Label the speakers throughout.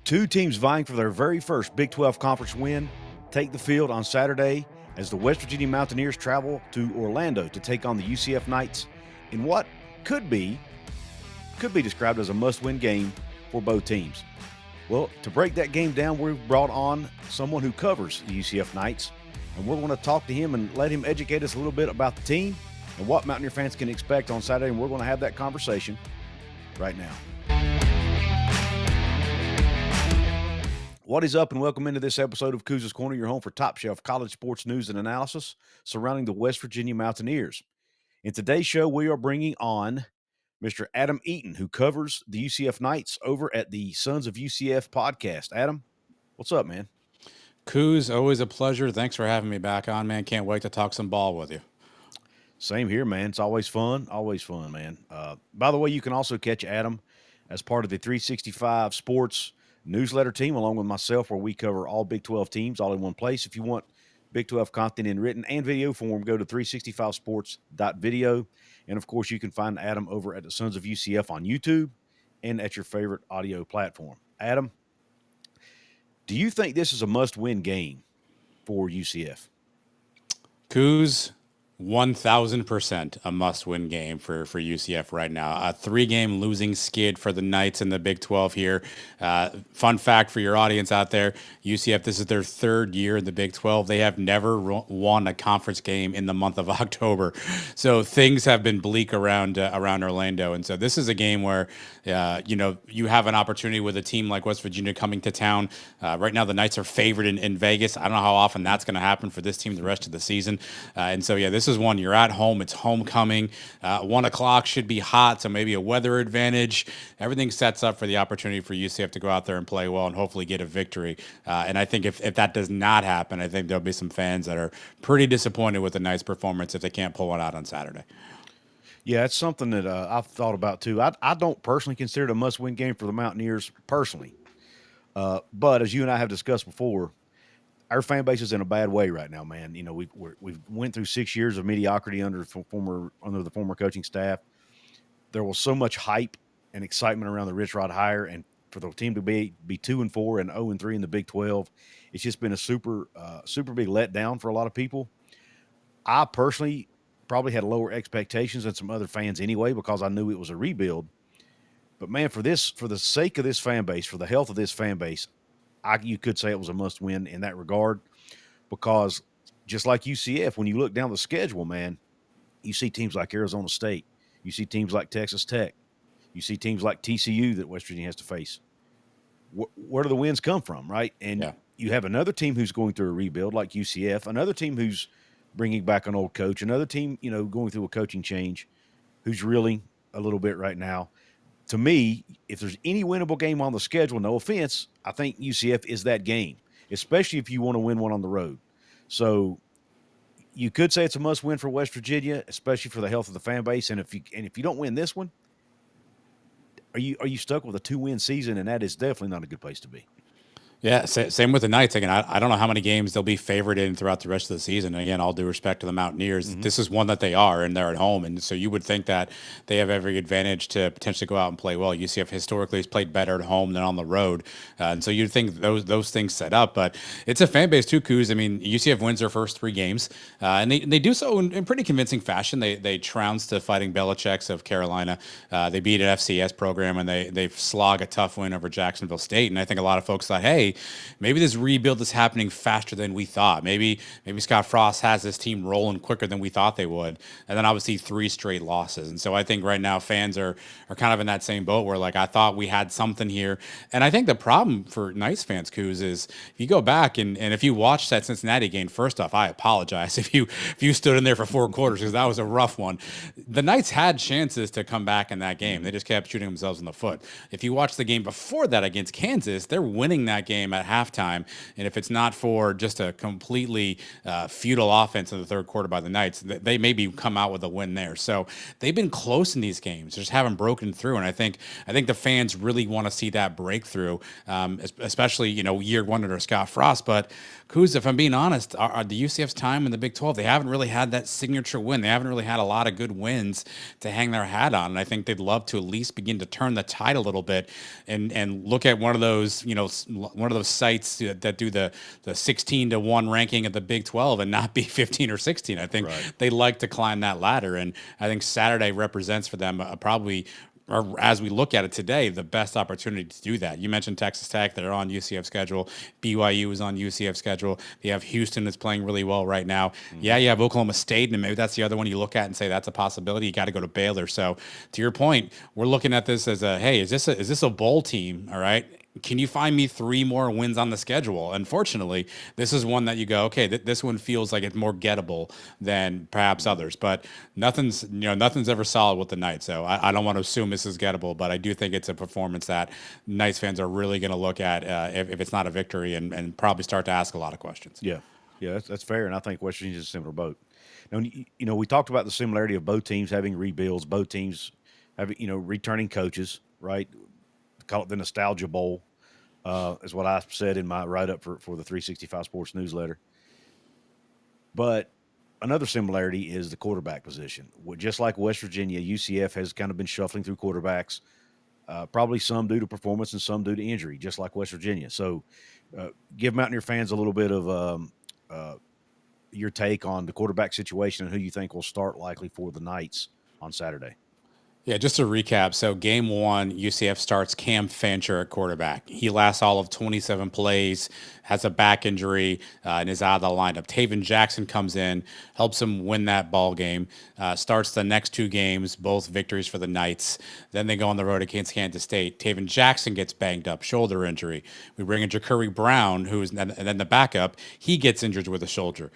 Speaker 1: Two teams vying for their very first Big 12 conference win take the field on Saturday as the West Virginia Mountaineers travel to Orlando to take on the UCF Knights in what could be described as a must-win game for both teams. Well, to break that game down, we've brought on someone who covers the UCF Knights, and we're going to talk to him and let him educate us a little bit about the team and what Mountaineer fans can expect on Saturday, and we're going to have that conversation right now. What is up, and welcome into this episode of Couz's Corner, your home for top-shelf college sports news and analysis surrounding the West Virginia Mountaineers. In today's show, we are bringing on Mr. Adam Eaton, who covers the UCF Knights over at the Sons of UCF podcast. Adam, what's up, man?
Speaker 2: Couz, always a pleasure. Thanks for having me back on, man. Can't wait to talk some ball with you.
Speaker 1: Same here, man. It's always fun, man. By the way, you can also catch Adam as part of the 365 Sports newsletter team, along with myself, where we cover all Big 12 teams all in one place. If you want Big 12 content in written and video form, go to 365sports.video. And, of course, you can find Adam over at the Sons of UCF on YouTube and at your favorite audio platform. Adam, do you think this is a must-win game for UCF?
Speaker 2: Couz, 1,000% a must-win game for UCF right now. A 3-game losing skid for the Knights in the Big 12 here. Fun fact for your audience out there, UCF, this is their third year in the Big 12. They have never won a conference game in the month of October. So things have been bleak around Orlando. And so this is a game where, you have an opportunity with a team like West Virginia coming to town. Right now, the Knights are favored in Vegas. I don't know how often that's going to happen for this team the rest of the season. This is one, you're at home, it's homecoming, 1 o'clock should be hot, so maybe a weather advantage. Everything sets up for the opportunity for UCF to go out there and play well and hopefully get a victory. And I think if that does not happen, I think there'll be some fans that are pretty disappointed with the Knights' performance if they can't pull one out on Saturday.
Speaker 1: Yeah, it's something that I've thought about too. I don't personally consider it a must-win game for the Mountaineers personally. But as you and I have discussed before, our fan base is in a bad way right now, man. You know, we've went through 6 years of mediocrity under the former coaching staff. There was so much hype and excitement around the Rich Rod hire, and for the team to be 2-4 and 0-3 in the Big 12, it's just been a super big letdown for a lot of people. I personally probably had lower expectations than some other fans anyway, because I knew it was a rebuild. But man, for the sake of this fan base, for the health of this fan base, you could say it was a must-win in that regard, because just like UCF, when you look down the schedule, man, you see teams like Arizona State, you see teams like Texas Tech, you see teams like TCU that West Virginia has to face. Where do the wins come from, right? And you have another team who's going through a rebuild like UCF, another team who's bringing back an old coach, another team, going through a coaching change, who's reeling a little bit right now. To me, if there's any winnable game on the schedule, no offense, I think UCF is that game, especially if you want to win one on the road. So you could say it's a must-win for West Virginia, especially for the health of the fan base. And if you don't win this one, are you stuck with a 2-win season? And that is definitely not a good place to be.
Speaker 2: Yeah, same with the Knights. Again, I don't know how many games they'll be favored in throughout the rest of the season. And again, all due respect to the Mountaineers, This is one that they are, and they're at home. And so you would think that they have every advantage to potentially go out and play well. UCF historically has played better at home than on the road. And so you'd think those things set up. But it's a fan base too, Couz. I mean, UCF wins their first 3 games, and they do so in pretty convincing fashion. They trounced the Fighting Belichick's of Carolina. They beat an FCS program, and they slog a tough win over Jacksonville State. And I think a lot of folks thought, hey, maybe this rebuild is happening faster than we thought. Maybe Scott Frost has this team rolling quicker than we thought they would. And then obviously 3 straight losses. And so I think right now fans are kind of in that same boat where, like, I thought we had something here. And I think the problem for Knights fans, Couz, is if you go back and if you watched that Cincinnati game, first off, I apologize if you stood in there for 4 quarters, because that was a rough one. The Knights had chances to come back in that game. They just kept shooting themselves in the foot. If you watch the game before that against Kansas, they're winning that game game at halftime. And if it's not for just a completely futile offense in the third quarter by the Knights, they maybe come out with a win there. So they've been close in these games, just haven't broken through. And I think the fans really want to see that breakthrough, especially year one under Scott Frost. But Couz, if I'm being honest, are the UCF's time in the Big 12, they haven't really had that signature win. They haven't really had a lot of good wins to hang their hat on. And I think they'd love to at least begin to turn the tide a little bit and look at one of those, one of those sites that do the 16-1 ranking of the Big 12 and not be 15 or 16. I think they like to climb that ladder. And I think Saturday represents for them probably, or as we look at it today, the best opportunity to do that. You mentioned Texas Tech; they're on UCF schedule. BYU is on UCF schedule. You have Houston that's playing really well right now. Yeah, you have Oklahoma State, and maybe that's the other one you look at and say that's a possibility. You got to go to Baylor. So, to your point, we're looking at this as hey, is this a bowl team? All right. Can you find me 3 more wins on the schedule? Unfortunately, this is one that you go, okay, this one feels like it's more gettable than perhaps others. But nothing's ever solid with the Knights. So I don't want to assume this is gettable, but I do think it's a performance that Knights fans are really going to look at if it's not a victory and probably start to ask a lot of questions.
Speaker 1: Yeah, that's fair, and I think West Virginia's a similar boat. Now, we talked about the similarity of both teams having rebuilds, both teams having returning coaches, right? Call it the Nostalgia Bowl, is what I said in my write-up for the 365 Sports newsletter. But another similarity is the quarterback position. Just like West Virginia, UCF has kind of been shuffling through quarterbacks, probably some due to performance and some due to injury, just like West Virginia. So give Mountaineer fans a little bit of your take on the quarterback situation and who you think will start likely for the Knights on Saturday.
Speaker 2: Yeah, just to recap. So game 1, UCF starts Cam Fancher at quarterback. He lasts all of 27 plays, has a back injury, and is out of the lineup. Taven Jackson comes in, helps him win that ball game, starts the next 2 games, both victories for the Knights. Then they go on the road against Kansas State. Taven Jackson gets banged up, shoulder injury. We bring in Ja'Curry Brown, and then the backup, he gets injured with a shoulder.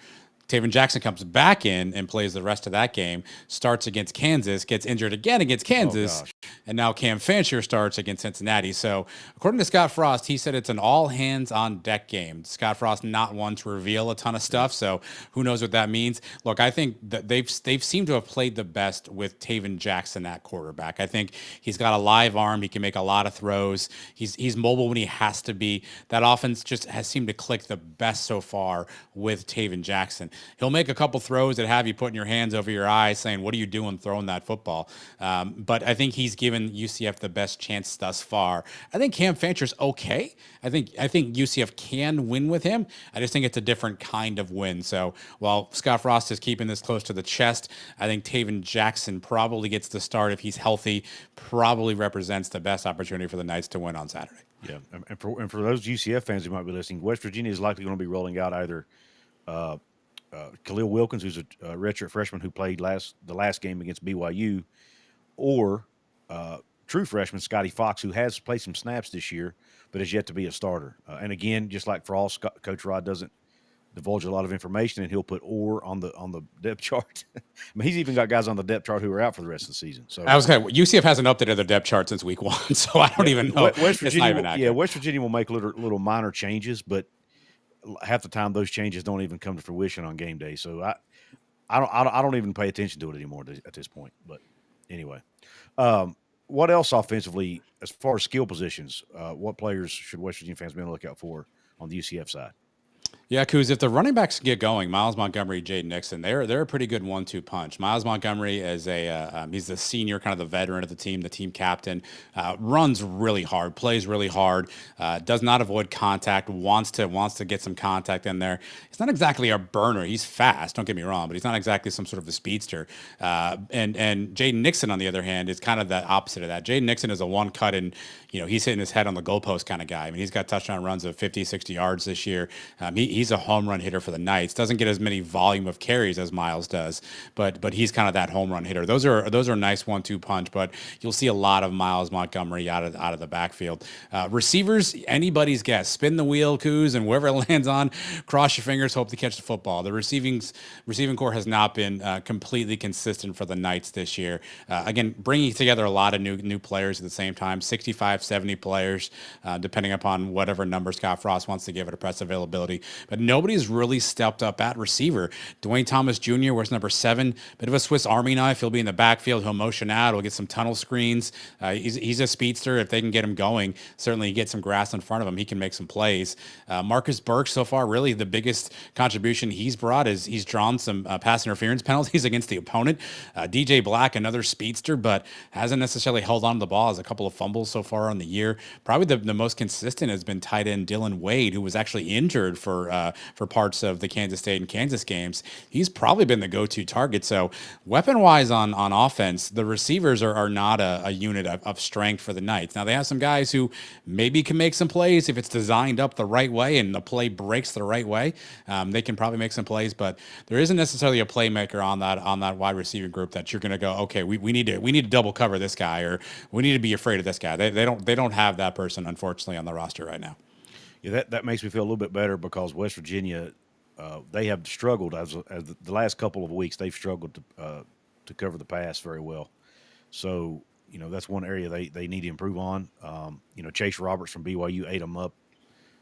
Speaker 2: Taven Jackson comes back in and plays the rest of that game, starts against Kansas, gets injured again against Kansas, and now Cam Fancher starts against Cincinnati. So according to Scott Frost, he said it's an all-hands-on-deck game. Scott Frost not one to reveal a ton of stuff, so who knows what that means. Look, I think that they've seemed to have played the best with Taven Jackson at quarterback. I think he's got a live arm. He can make a lot of throws. He's mobile when he has to be. That offense just has seemed to click the best so far with Taven Jackson. He'll make a couple throws that have you putting your hands over your eyes saying, what are you doing throwing that football? But I think he's given UCF the best chance thus far. I think Cam Fancher's okay. I think UCF can win with him. I just think it's a different kind of win. So while Scott Frost is keeping this close to the chest, I think Taven Jackson probably gets the start if he's healthy, probably represents the best opportunity for the Knights to win on Saturday.
Speaker 1: Yeah, and for those UCF fans who might be listening, West Virginia is likely going to be rolling out either Khalil Wilkins, who's a redshirt freshman who played the last game against BYU, or true freshman Scotty Fox, who has played some snaps this year, but is yet to be a starter. And again, just like for all, Coach Rod doesn't divulge a lot of information, and he'll put "or" on the depth chart. I mean, he's even got guys on the depth chart who are out for the rest of the season. So
Speaker 2: UCF hasn't updated their depth chart since week 1, so I don't even know.
Speaker 1: West Virginia, West Virginia will make little minor changes, but half the time those changes don't even come to fruition on game day. So I don't even pay attention to it anymore at this point. But anyway, what else offensively, as far as skill positions, what players should West Virginia fans be on the lookout for on the UCF side?
Speaker 2: Yeah, Couz, if the running backs get going, Miles Montgomery, Jaden Nixon, they're a pretty good 1-2 punch. Miles Montgomery is he's the senior, kind of the veteran of the team captain, runs really hard, plays really hard, does not avoid contact, wants to get some contact in there. He's not exactly a burner. He's fast, don't get me wrong, but he's not exactly some sort of a speedster. And Jaden Nixon, on the other hand, is kind of the opposite of that. Jaden Nixon is a one cut and, he's hitting his head on the goalpost kind of guy. I mean, he's got touchdown runs of 50, 60 yards this year. he's a home run hitter for the Knights. Doesn't get as many volume of carries as Miles does, but he's kind of that home run hitter. Those are nice 1-2 punch, but you'll see a lot of Miles Montgomery out of the backfield. Receivers, anybody's guess. Spin the wheel, Couz, and wherever it lands on, cross your fingers, hope to catch the football. The receiving core has not been completely consistent for the Knights this year. Again, bringing together a lot of new players at the same time, 65, 70 players, depending upon whatever number Scott Frost wants to give it a press availability. But nobody's really stepped up at receiver. Dwayne Thomas Jr. wears number 7, bit of a Swiss Army knife. He'll be in the backfield. He'll motion out. He'll get some tunnel screens. He's a speedster. If they can get him going, certainly get some grass in front of him, he can make some plays. Marcus Burke, so far, really the biggest contribution he's brought is he's drawn some pass interference penalties against the opponent. DJ Black, another speedster, but hasn't necessarily held on to the ball. Has a couple of fumbles so far on the year. Probably the most consistent has been tight end Dylan Wade, who was actually injured for parts of the Kansas State and Kansas games. He's probably been the go-to target. So weapon-wise on offense, the receivers are not a unit of strength for the Knights. Now, they have some guys who maybe can make some plays if it's designed up the right way and the play breaks the right way. They can probably make some plays, but there isn't necessarily a playmaker on that wide receiving group that you're going to go, okay, we need to double cover this guy, or we need to be afraid of this guy. They don't have that person, unfortunately, on the roster right now.
Speaker 1: Yeah, that makes me feel a little bit better because West Virginia, they have struggled as the last couple of weeks. They've struggled to cover the pass very well. So that's one area they need to improve on. Chase Roberts from BYU ate them up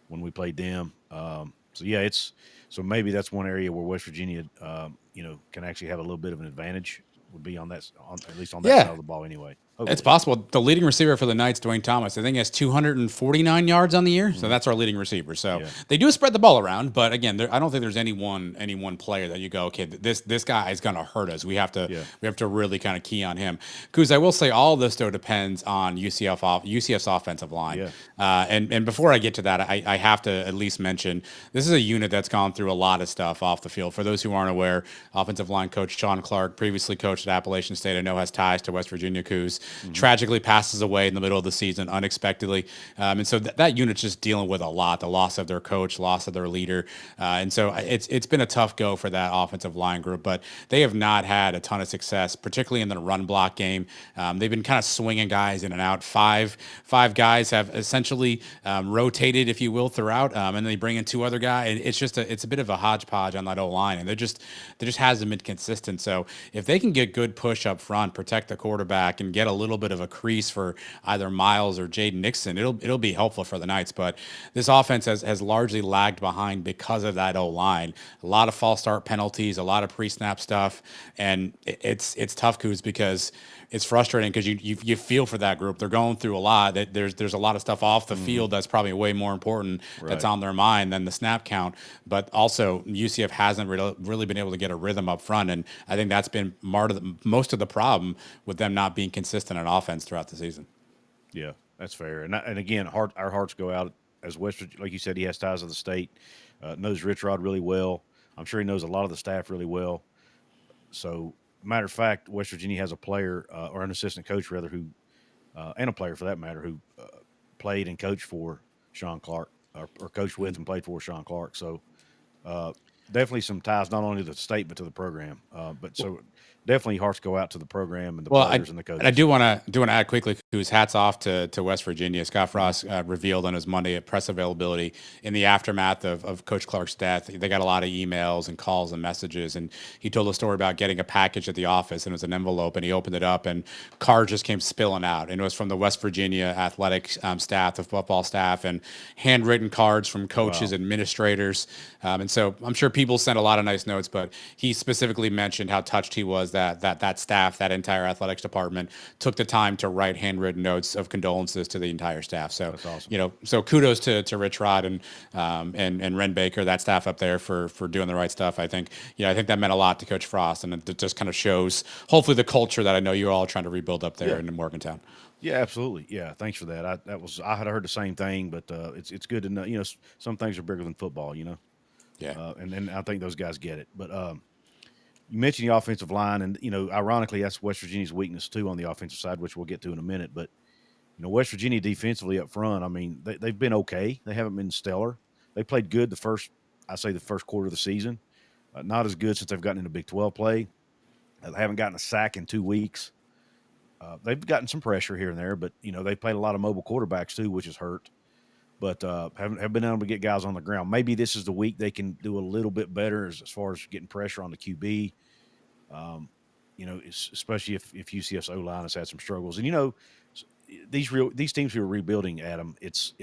Speaker 1: when we played them. So maybe that's one area where West Virginia, can actually have a little bit of an advantage. Would be at least on that side of the ball anyway. Hopefully.
Speaker 2: It's possible. The leading receiver for the Knights, Dwayne Thomas, I think he has 249 yards on the year. So that's our leading receiver. So they do spread the ball around, but again, I don't think there's any one player that you go, okay, this guy is going to hurt us. We have to really kind of key on him. Couz, I will say all of this though depends on UCF's offensive line.
Speaker 1: Yeah.
Speaker 2: And before I get to that, I have to at least mention this is a unit that's gone through a lot of stuff off the field. For those who aren't aware, offensive line coach Sean Clark, previously coached at Appalachian State, I know has ties to West Virginia. Couz tragically passes away in the middle of the season unexpectedly. And so that unit's just dealing with a lot, the loss of their coach, loss of their leader. And so it's been a tough go for that offensive line group, but they have not had a ton of success, particularly in the run block game. They've been kind of swinging guys in and out. Five guys have essentially rotated, if you will, throughout, and then they bring in 2 other guys. It's a bit of a hodgepodge on that O-line, and they just hasn't been consistent. So if they can get good push up front, protect the quarterback, and get a little bit of a crease for either Miles or Jaden Nixon, it'll be helpful for the Knights. But this offense has largely lagged behind because of that O-line. A lot of false start penalties, a lot of pre-snap stuff, and it's tough, Couz, because it's frustrating because you feel for that group. They're going through a lot. That there's a lot of stuff off the field that's probably way more important that's on their mind than the snap count. But also UCF hasn't really been able to get a rhythm up front, and I think that's been most of the problem with them not being consistent on offense throughout the season.
Speaker 1: Yeah, that's fair. And again, our hearts go out as West Virginia. Like you said, he has ties to the state, knows Rich Rod really well. I'm sure he knows a lot of the staff really well. So, matter of fact, West Virginia has a player or an assistant coach rather who, and a player for that matter, who played and coached for Sean Clark or coached with and played for Sean Clark. So, definitely some ties not only to the state but to the program. But so definitely hearts go out to the program and the players and the coaches.
Speaker 2: And I do want to add quickly, whose hats off to West Virginia. Scott Frost revealed on his Monday at press availability in the aftermath of Coach Clark's death. They got a lot of emails and calls and messages, and he told a story about getting a package at the office, and it was an envelope, and he opened it up, and cards just came spilling out, and it was from the West Virginia athletic staff, the football staff, and handwritten cards from coaches, administrators, and so I'm sure people sent a lot of nice notes, but he specifically mentioned how touched he was that staff, that entire athletics department, took the time to write handwritten notes of condolences to the entire staff. So
Speaker 1: that's awesome.
Speaker 2: So kudos to Rich Rod and Ren Baker, that staff up there for doing the right stuff. I think that meant a lot to Coach Frost, and it just kind of shows hopefully the culture that I know you're all trying to rebuild up there in Morgantown.
Speaker 1: Yeah, absolutely. Yeah, thanks for that. I had heard the same thing, but it's good to know. Some things are bigger than football.
Speaker 2: Yeah,
Speaker 1: and I think those guys get it. But you mentioned the offensive line, and ironically, that's West Virginia's weakness too on the offensive side, which we'll get to in a minute. But West Virginia defensively up front, I mean, they've been okay. They haven't been stellar. They played good the first I say the first quarter of the season. Not as good since they've gotten into Big 12 play. They haven't gotten a sack in 2 weeks. They've gotten some pressure here and there, but they played a lot of mobile quarterbacks too, which has hurt. But have been able to get guys on the ground. Maybe this is the week they can do a little bit better as far as getting pressure on the QB. Especially if UCF's O line has had some struggles, and these teams who are rebuilding, Adam, it's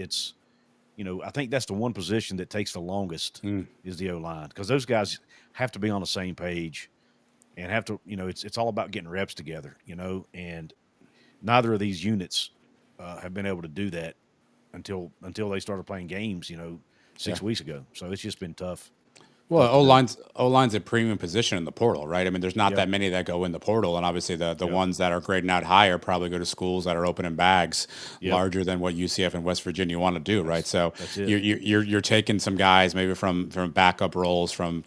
Speaker 1: I think that's the one position that takes the longest is the O line, because those guys have to be on the same page and have to it's all about getting reps together, and neither of these units have been able to do that until they started playing games 6 weeks ago. So it's just been tough.
Speaker 2: Well, O-line's a premium position in the portal, right? I mean, there's not that many that go in the portal, and obviously the ones that are grading out higher probably go to schools that are opening bags larger than what UCF and West Virginia want to do, right? So you're taking some guys maybe from backup roles from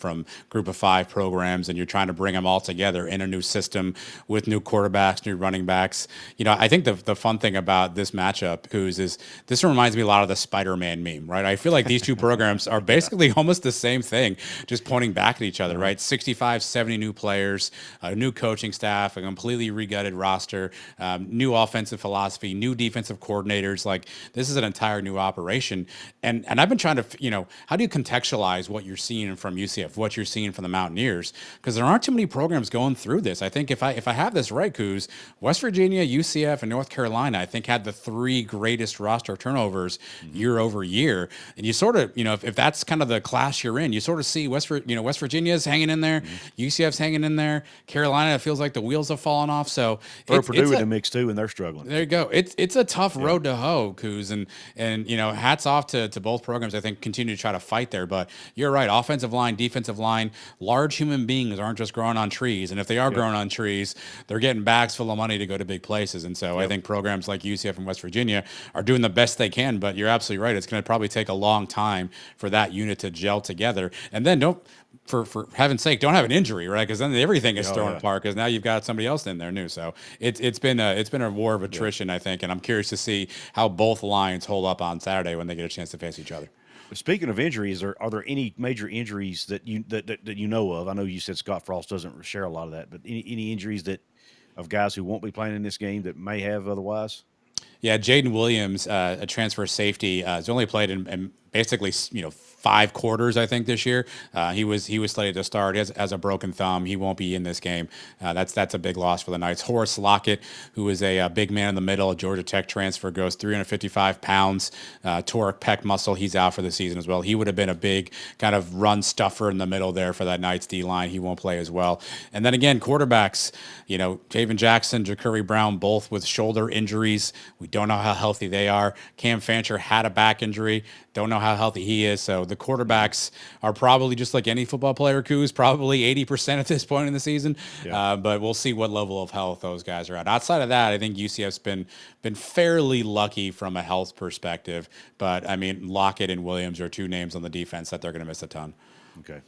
Speaker 2: Group of 5 programs, and you're trying to bring them all together in a new system with new quarterbacks, new running backs. I think the fun thing about this matchup, Couz, is this reminds me a lot of the Spider-Man meme, right? I feel like these two programs are basically almost the same thing, just pointing back at each other, right? 65, 70 new players, a new coaching staff, a completely regutted roster, new offensive philosophy, new defensive coordinators. Like, this is an entire new operation. And I've been trying to, how do you contextualize what you're seeing from UCF, what you're seeing from the Mountaineers? Because there aren't too many programs going through this. I think if I have this right, Couz, West Virginia, UCF, and North Carolina, I think had the 3 greatest roster turnovers year over year. And you sort of, if that's kind of the class you're in, you sort of see West Virginia's hanging in there, UCF's hanging in there, Carolina, it feels like the wheels have fallen off. So
Speaker 1: Purdue in the mix too, and they're struggling.
Speaker 2: There you go. It's a tough road to hoe, Couz, and hats off to both programs. I think continue to try to fight there. But you're right, offensive line, defensive line, large human beings aren't just growing on trees, and if they are growing on trees, they're getting bags full of money to go to big places. And so I think programs like UCF and West Virginia are doing the best they can. But you're absolutely right; it's going to probably take a long time for that unit to gel together. And then don't, for heaven's sake, don't have an injury, right? Because then everything is thrown apart, because now you've got somebody else in there new. So it's been a war of attrition, I think, and I'm curious to see how both lines hold up on Saturday when they get a chance to face each other.
Speaker 1: Speaking of injuries, are there any major injuries that you know of? I know you said Scott Frost doesn't share a lot of that, but any injuries of guys who won't be playing in this game that may have otherwise?
Speaker 2: Yeah, Jaden Williams, a transfer safety, has only played in basically 5 quarters, I think, this year. He was slated to start. He has a broken thumb. He won't be in this game. That's a big loss for the Knights. Horace Lockett, who is a big man in the middle, a Georgia Tech transfer, goes 355 pounds, toric pec muscle. He's out for the season as well. He would have been a big kind of run stuffer in the middle there for that Knights D line. He won't play as well. And then again, quarterbacks, Javen Jackson, Ja'Curry Brown, both with shoulder injuries. We don't know how healthy they are. Cam Fancher had a back injury. Don't know how healthy he is. So the quarterbacks are probably just like any football player, Couz, probably 80% at this point in the season. But we'll see what level of health those guys are at. Outside of that, I think UCF's been fairly lucky from a health perspective. But, I mean, Lockett and Williams are 2 names on the defense that they're going to miss a ton.
Speaker 1: Okay.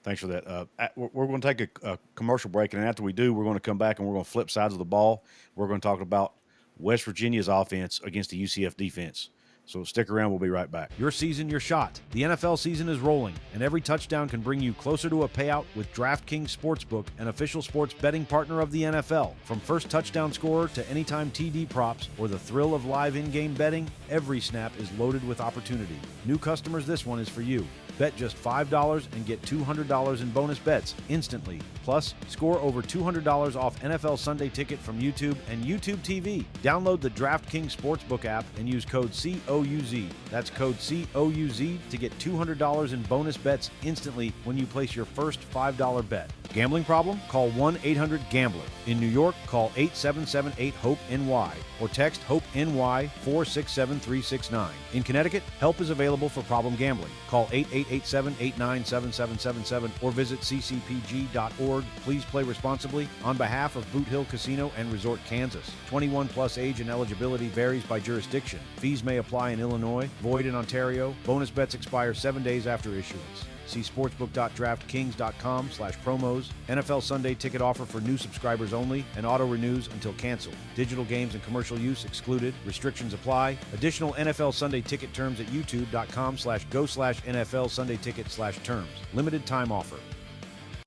Speaker 1: Thanks for that. We're going to take a commercial break, and after we do, we're going to come back and we're going to flip sides of the ball. We're going to talk about West Virginia's offense against the UCF defense. So stick around. We'll be right back. Your season, your shot. The NFL season is rolling, and every touchdown can bring you closer to a payout with DraftKings Sportsbook, an official sports betting partner of the NFL. From first touchdown scorer to anytime TD props or the thrill of live in-game betting, every snap is loaded with opportunity. New customers, this one is for you. Bet just $5 and get $200 in bonus bets instantly. Plus, score over $200 off NFL Sunday Ticket from YouTube and YouTube TV. Download the DraftKings Sportsbook app and use code COUZ. That's code COUZ to get $200 in bonus bets instantly when you place your first $5 bet. Gambling problem? Call 1-800-GAMBLER. In New York, call 877-8-HOPE-NY or text HOPE-NY 467-369. In Connecticut, help is available for problem gambling. Call 888-789-7777 or visit ccpg.org. Please play responsibly on behalf of Boot Hill Casino and Resort, Kansas. 21 plus age and eligibility varies by jurisdiction. Fees may apply in Illinois, void in Ontario. Bonus bets expire 7 days after issuance. See sportsbook.draftkings.com/promos. NFL Sunday ticket offer for new subscribers only and auto renews until canceled. Digital games and commercial use excluded. Restrictions apply. Additional NFL Sunday ticket terms at youtube.com/go/NFL Sunday ticket/terms. Limited time offer.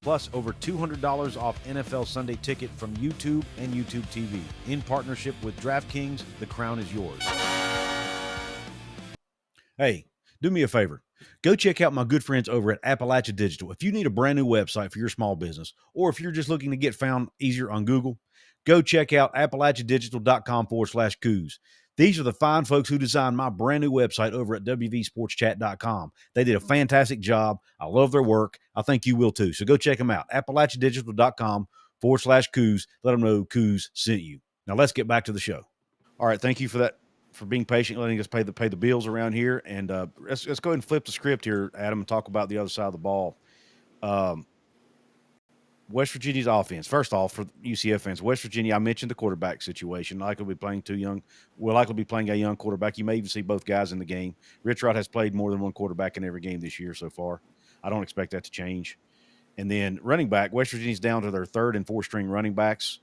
Speaker 1: Plus, over $200 off NFL Sunday ticket from YouTube and YouTube TV. In partnership with DraftKings, the crown is yours. Hey, do me a favor. Go check out my good friends over at Appalachia Digital. If you need a brand new website for your small business, or if you're just looking to get found easier on Google, go check out appalachiadigital.com/Couz. These are the fine folks who designed my brand new website over at wvsportschat.com. They did a fantastic job. I love their work. I think you will too. So go check them out. appalachiadigital.com/Couz. Let them know Couz sent you. Now let's get back to the show. All right. Thank you for that, for being patient, letting us pay the bills around here. And let's go ahead and flip the script here, Adam, and talk about the other side of the ball. West Virginia's offense. First off, for UCF fans, West Virginia, I mentioned the quarterback situation. Likely be playing too young. We'll likely be playing a young quarterback. You may even see both guys in the game. Rich Rod has played more than one quarterback in every game this year so far. I don't expect that to change. And then running back, West Virginia's down to their third and fourth string running backs.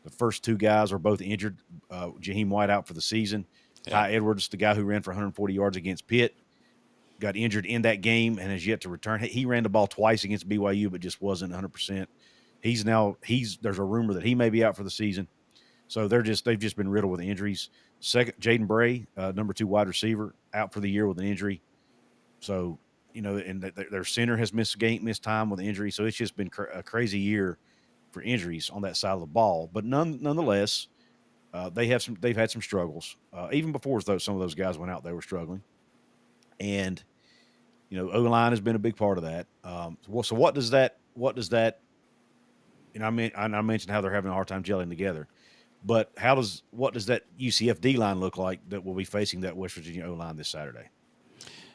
Speaker 1: The first two guys are both injured. Jaheim White out for the season. Yeah. Ty Edwards, the guy who ran for 140 yards against Pitt, got injured in that game and has yet to return. He ran the ball twice against BYU, but just wasn't 100%. There's a rumor that he may be out for the season. So they've just been riddled with injuries. Second, Jaden Bray, number 2 wide receiver, out for the year with an injury. So, and their center has missed time with an injury. So it's just been a crazy year for injuries on that side of the ball. But nonetheless, they've had some struggles. Even before some of those guys went out, they were struggling. And, O-line has been a big part of that. So what does that, I mentioned how they're having a hard time gelling together, but what does that UCF D-line look like that will be facing that West Virginia O-line this Saturday?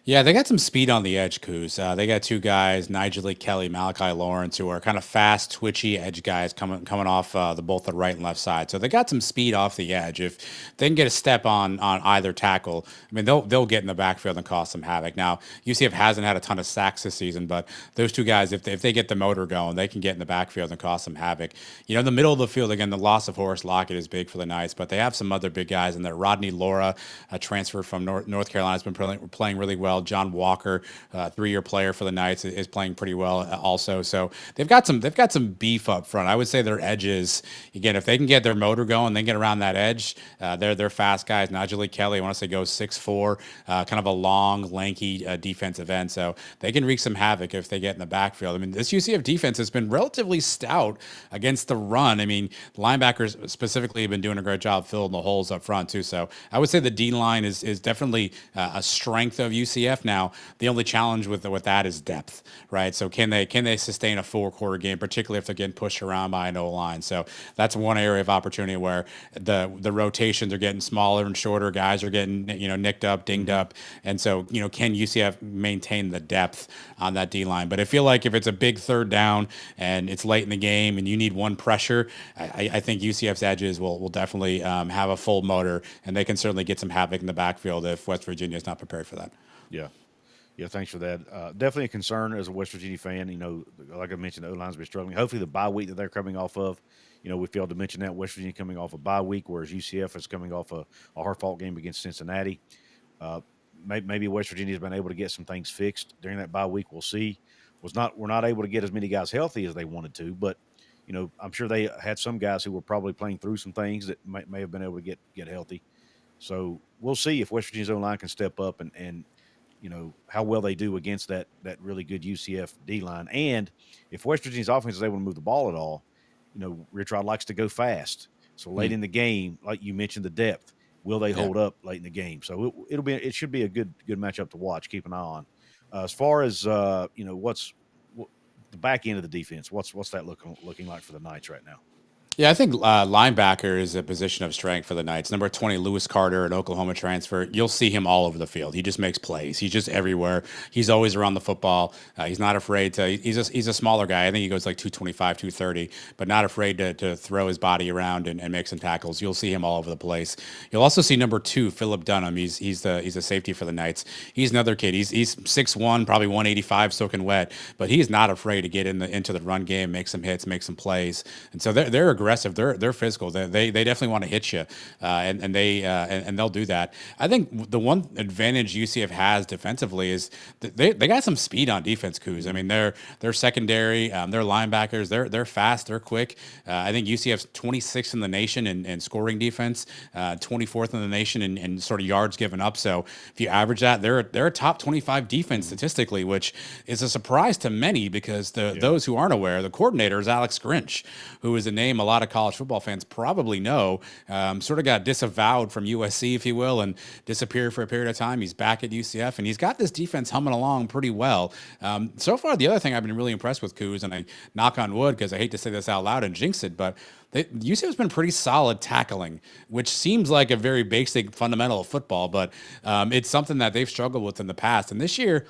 Speaker 2: Yeah, they got some speed on the edge, Couz. They got two guys, Nigel Lee Kelly, Malachi Lawrence, who are kind of fast, twitchy edge guys coming off both the right and left side. So they got some speed off the edge. If they can get a step on either tackle, I mean, they'll get in the backfield and cause some havoc. Now, UCF hasn't had a ton of sacks this season, but those two guys, if they get the motor going, they can get in the backfield and cause some havoc. In the middle of the field, again, the loss of Horace Lockett is big for the Knights, but they have some other big guys in there. Rodney Laura, a transfer from North Carolina, has been playing really well. John Walker, 3-year player for the Knights, is playing pretty well also. So they've got some beef up front. I would say their edges, again, if they can get their motor going, they get around that edge. They're fast guys. Nigel Lee Kelly, I want to say, goes 6'4", kind of a long, lanky defensive end. So they can wreak some havoc if they get in the backfield. I mean, this UCF defense has been relatively stout against the run. I mean, linebackers specifically have been doing a great job filling the holes up front too. So I would say the D line is definitely a strength of UCF. Now, the only challenge with that is depth, right? So can they sustain a 4-quarter game, particularly if they're getting pushed around by an O-line? So that's one area of opportunity where the rotations are getting smaller and shorter. Guys are getting nicked up, dinged up, and so can UCF maintain the depth on that D line? But I feel like if it's a big third down and it's late in the game and you need one pressure, I think UCF's edges will definitely have a full motor, and they can certainly get some havoc in the backfield if West Virginia is not prepared for that.
Speaker 1: Yeah. Yeah, thanks for that. Definitely a concern as a West Virginia fan. Like I mentioned, the O-line's been struggling. Hopefully the bye week that they're coming off of, we failed to mention that West Virginia coming off a bye week, whereas UCF is coming off a hard-fought game against Cincinnati. Maybe West Virginia's been able to get some things fixed during that bye week. We'll see. We're not able to get as many guys healthy as they wanted to, but I'm sure they had some guys who were probably playing through some things that may have been able to get healthy. So we'll see if West Virginia's O-line can step up and how well they do against that really good UCF D-line. And if West Virginia's offense is able to move the ball at all, Rich Rod likes to go fast. So late in the game, like you mentioned, the depth, will they hold up late in the game? So it should be a good matchup to watch, keep an eye on. As far as, what's the back end of the defense, what's that looking like for the Knights right now?
Speaker 2: Yeah, I think linebacker is a position of strength for the Knights. Number 20, Lewis Carter, an Oklahoma transfer. You'll see him all over the field. He just makes plays. He's just everywhere. He's always around the football. He's not afraid to. He's a smaller guy. I think he goes like 225, 230, but not afraid to throw his body around and make some tackles. You'll see him all over the place. You'll also see number 2, Philip Dunham. He's a safety for the Knights. He's another kid. He's 6'1", probably 185, soaking wet, but he's not afraid to get into the run game, make some hits, make some plays, and so they're aggressive. They're physical. They definitely want to hit you, and they'll do that. I think the one advantage UCF has defensively is they got some speed on defense. Couz. I mean, they're secondary, their linebackers. They're fast. They're quick. I think UCF's 26th in the nation in scoring defense, 24th in the nation in sort of yards given up. So if you average that, they're a top 25 defense statistically, which is a surprise to many because those who aren't aware, the coordinator is Alex Grinch, who is a name a lot of college football fans probably know. Sort of got disavowed from USC, if you will, and disappeared for a period of time. He's back at UCF, and he's got this defense humming along pretty well. So far, the other thing I've been really impressed with, Couz, and I knock on wood because I hate to say this out loud and jinx it, but UCF's been pretty solid tackling, which seems like a very basic fundamental of football, but it's something that they've struggled with in the past. And this year,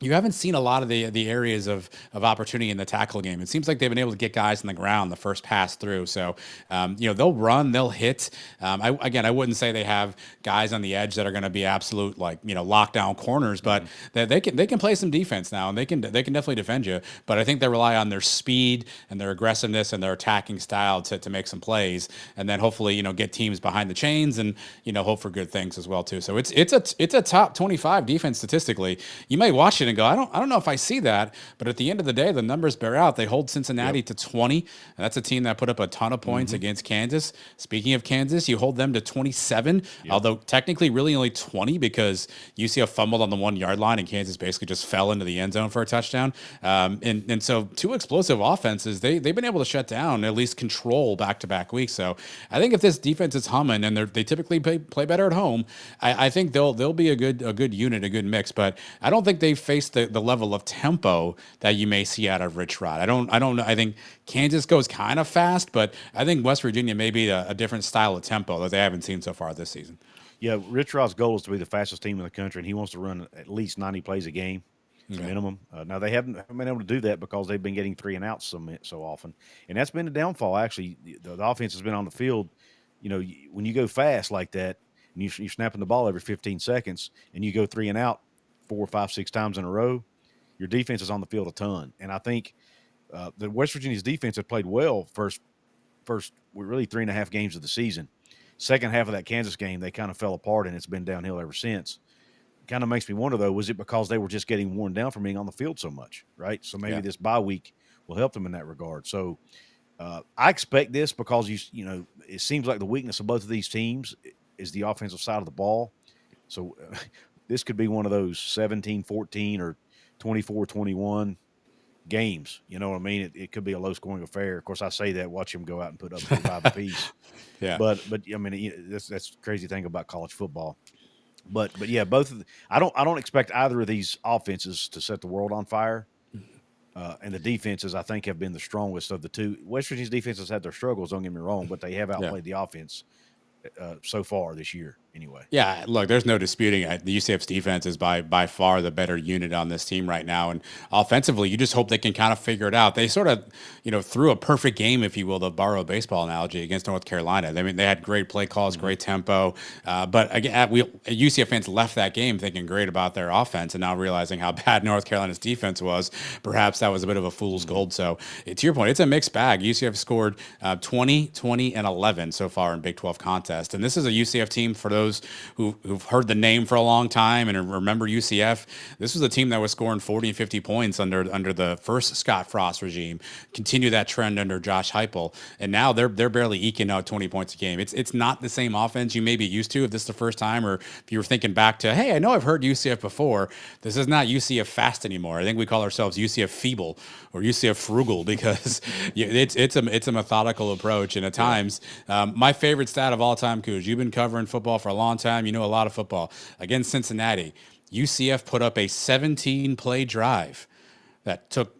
Speaker 2: you haven't seen a lot of the areas of opportunity in the tackle game. It seems like they've been able to get guys on the ground the first pass through. So, they'll run, they'll hit. I wouldn't say they have guys on the edge that are going to be absolute lockdown corners, but they can play some defense now, and they can definitely defend you. But I think they rely on their speed and their aggressiveness and their attacking style to make some plays, and then hopefully get teams behind the chains and hope for good things as well too. So it's a top 25 defense statistically. You may watch it and go, I don't know if I see that, but at the end of the day, the numbers bear out. They hold Cincinnati to 20, and that's a team that put up a ton of points against Kansas. Speaking of Kansas, you hold them to 27, although technically really only 20 because UCF fumbled on the 1 yard line and Kansas basically just fell into the end zone for a touchdown. And so two explosive offenses, they've been able to shut down, at least control back-to-back weeks. So I think if this defense is humming and they typically play better at home, I think they'll be a good unit, a good mix. But I don't think they face the level of tempo that you may see out of Rich Rod. I don't know. I think Kansas goes kind of fast, but I think West Virginia may be a different style of tempo that they haven't seen so far this season.
Speaker 1: Yeah, Rich Rod's goal is to be the fastest team in the country, and he wants to run at least 90 plays a game, minimum. Now they haven't been able to do that because they've been getting 3 and outs so often, and that's been the downfall. Actually, the offense has been on the field. When you go fast like that, and you're snapping the ball every 15 seconds, and you go 3 and out 4, 5, 6 times in a row, your defense is on the field a ton. And I think the West Virginia's defense have played well first really 3.5 games of the season. Second half of that Kansas game, they kind of fell apart, and it's been downhill ever since. Kind of makes me wonder, though, was it because they were just getting worn down from being on the field so much, right? So maybe this bye week will help them in that regard. So I expect this because it seems like the weakness of both of these teams is the offensive side of the ball. So this could be one of those 17-14 or 24-21 games. You know what I mean? It could be a low-scoring affair. Of course, I say that, watch them go out and put up 35 apiece.
Speaker 2: Yeah.
Speaker 1: But I mean, that's the crazy thing about college football. But yeah, both of I don't expect either of these offenses to set the world on fire. And the defenses, I think, have been the strongest of the two. West Virginia's defense has had their struggles, don't get me wrong, but they have outplayed the offense so far this year anyway.
Speaker 2: Yeah, look, there's no disputing it. The UCF's defense is by far the better unit on this team right now. And offensively, you just hope they can kind of figure it out. They sort of, threw a perfect game, if you will, to borrow a baseball analogy, against North Carolina. I mean, they had great play calls, great tempo. But again, UCF fans left that game thinking great about their offense and now realizing how bad North Carolina's defense was. Perhaps that was a bit of a fool's gold. So to your point, it's a mixed bag. UCF scored 20, 20, and 11 so far in Big 12 contest. And this is a UCF team, for those who've heard the name for a long time and remember UCF. This was a team that was scoring 40 and 50 points under the first Scott Frost regime. Continue that trend under Josh Heupel, and now they're barely eking out 20 points a game. It's not the same offense you may be used to if this is the first time, or if you were thinking back to, hey, I know I've heard UCF before. This is not UCF fast anymore. I think we call ourselves UCF feeble or UCF frugal because it's a methodical approach. And at times, my favorite stat of all time, Couz, you've been covering football for a long time. You know a lot of football. Against Cincinnati, UCF put up a 17-play drive that took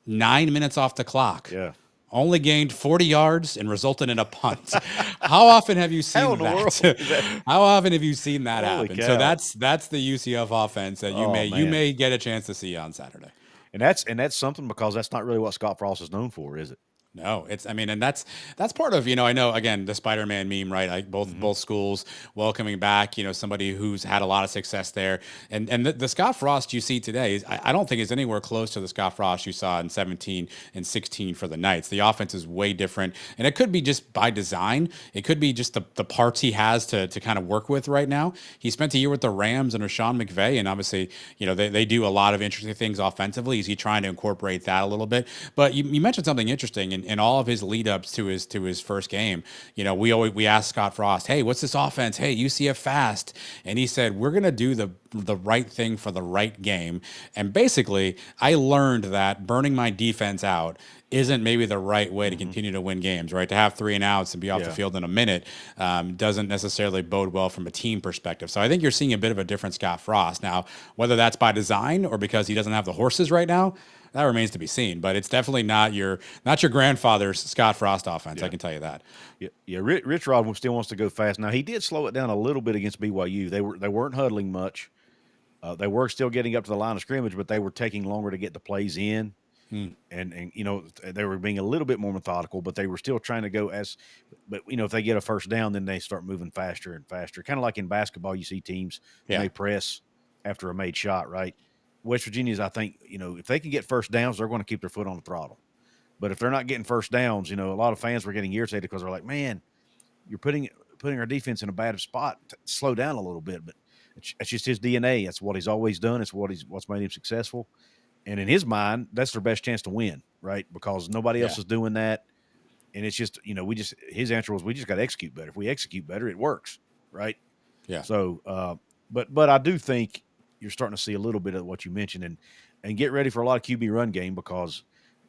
Speaker 2: 9 minutes off the clock.
Speaker 1: Yeah.
Speaker 2: only gained 40 yards and resulted in a punt. How often have you
Speaker 1: How
Speaker 2: seen
Speaker 1: in the world
Speaker 2: that?
Speaker 1: is that?
Speaker 2: How often have you seen that
Speaker 1: Holy
Speaker 2: happen? So
Speaker 1: cow!
Speaker 2: that's the UCF offense that
Speaker 1: Oh
Speaker 2: you
Speaker 1: man,
Speaker 2: may get a chance to see on Saturday.
Speaker 1: and that's something because that's not really what Scott Frost is known for, is it?
Speaker 2: No, it's I mean, and that's part of, I know again the Spider-Man meme, right? Like
Speaker 1: Hmm.
Speaker 2: both schools welcoming back, somebody who's had a lot of success there. And the Scott Frost you see today is I don't think is anywhere close to the Scott Frost you saw in 17 and 16 for the Knights. The offense is way different. And it could be just by design. It could be just the parts he has to kind of work with right now. He spent a year with the Rams under Sean McVay, and obviously, they do a lot of interesting things offensively. Is he trying to incorporate that a little bit? But you mentioned something interesting in all of his lead ups to his first game. We asked Scott Frost, "Hey, what's this offense? Hey, UCF fast," and he said, "We're gonna do the right thing for the right game." And basically, I learned that burning my defense out isn't maybe the right way to
Speaker 1: Hmm.
Speaker 2: continue to win games, right? To have 3 and outs and be off the
Speaker 1: Yeah.
Speaker 2: field in a minute doesn't necessarily bode well from a team perspective. So I think you're seeing a bit of a different Scott Frost now, whether that's by design or because he doesn't have the horses right now. That remains to be seen, but it's definitely not your grandfather's Scott Frost offense. I
Speaker 1: Yeah.
Speaker 2: can tell you that.
Speaker 1: Yeah, yeah. Rich Rod still wants to go fast. Now he did slow it down a little bit against BYU. They weren't huddling much. They were still getting up to the line of scrimmage, but they were taking longer to get the plays in,
Speaker 2: Hmm.
Speaker 1: and they were being a little bit more methodical. But they were still trying to go as. But if they get a first down, then they start moving faster and faster. Kind of like in basketball, you see teams when
Speaker 2: Yeah,
Speaker 1: they press after a made shot, right? West Virginia's, I think, if they can get first downs, they're going to keep their foot on the throttle. But if they're not getting first downs, a lot of fans were getting irritated because they're like, man, you're putting our defense in a bad spot. Slow down a little bit, but it's just his DNA. That's what he's always done. It's what's made him successful. And in his mind, that's their best chance to win, right? Because nobody
Speaker 2: yeah,
Speaker 1: else is doing that. And it's just his answer was we just got to execute better. If we execute better, it works, right?
Speaker 2: yeah.
Speaker 1: So, but I do think you're starting to see a little bit of what you mentioned, and get ready for a lot of QB run game because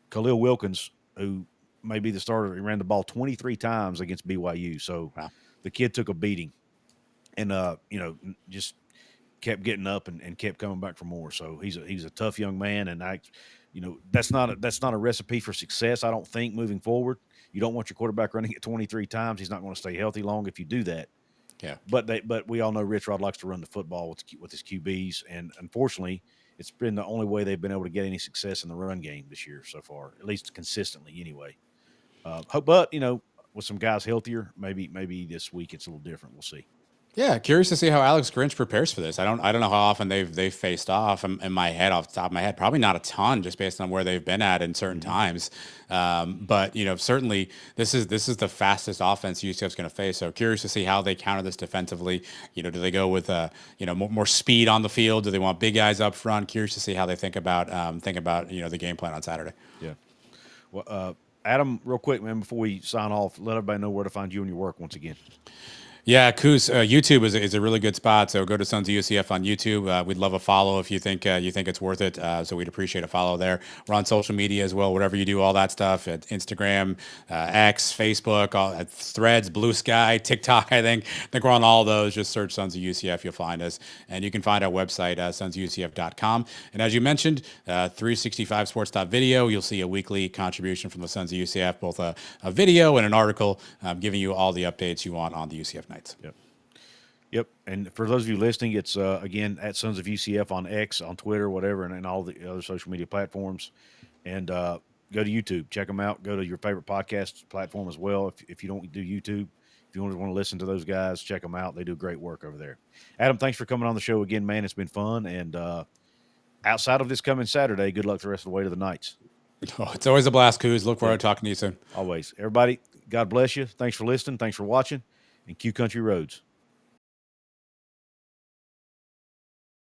Speaker 1: Khalil Wilkins, who may be the starter, he ran the ball 23 times against BYU. So
Speaker 2: Wow.
Speaker 1: the kid took a beating and just kept getting up and kept coming back for more. So he's a tough young man, and that's not a recipe for success. I don't think moving forward. You don't want your quarterback running it 23 times. He's not going to stay healthy long if you do that.
Speaker 2: Yeah.
Speaker 1: But we all know Rich Rod likes to run the football with his QBs, and unfortunately, it's been the only way they've been able to get any success in the run game this year so far, at least consistently anyway. But with some guys healthier, maybe this week it's a little different. We'll see.
Speaker 2: Yeah, curious to see how Alex Grinch prepares for this. I don't know how often they've faced off in my head off the top of my head. Probably not a ton, just based on where they've been at in certain
Speaker 1: Hmm.
Speaker 2: times. But certainly this is the fastest offense UCF's going to face. So curious to see how they counter this defensively. Do they go with more speed on the field? Do they want big guys up front? Curious to see how they think about the game plan on Saturday.
Speaker 1: Yeah. Well, Adam, real quick, man, before we sign off, let everybody know where to find you and your work once again.
Speaker 2: Yeah, Couz, YouTube is a really good spot. So go to Sons of UCF on YouTube. We'd love a follow if you think it's worth it. So we'd appreciate a follow there. We're on social media as well. Whatever you do, all that stuff at Instagram, X, Facebook, Threads, Blue Sky, TikTok. I think we're on all those. Just search Sons of UCF, you'll find us, and you can find our website sonsofUCF.com. And as you mentioned, 365sports.video. You'll see a weekly contribution from the Sons of UCF, both a video and an article giving you all the updates you want on the UCF Knights.
Speaker 1: Yep. Yep. And for those of you listening, it's again at Sons of UCF on X, on Twitter, whatever, and all the other social media platforms. And go to YouTube, check them out. Go to your favorite podcast platform as well. If you don't do YouTube, if you want to listen to those guys, check them out. They do great work over there. Adam, thanks for coming on the show again, man. It's been fun. And outside of this coming Saturday, good luck the rest of the way to the Knights.
Speaker 2: Oh, it's always a blast, Couz. Look forward
Speaker 1: Yeah,
Speaker 2: to talking to you soon.
Speaker 1: always. Everybody, God bless you. Thanks for listening. Thanks for watching. And Q Country Roads.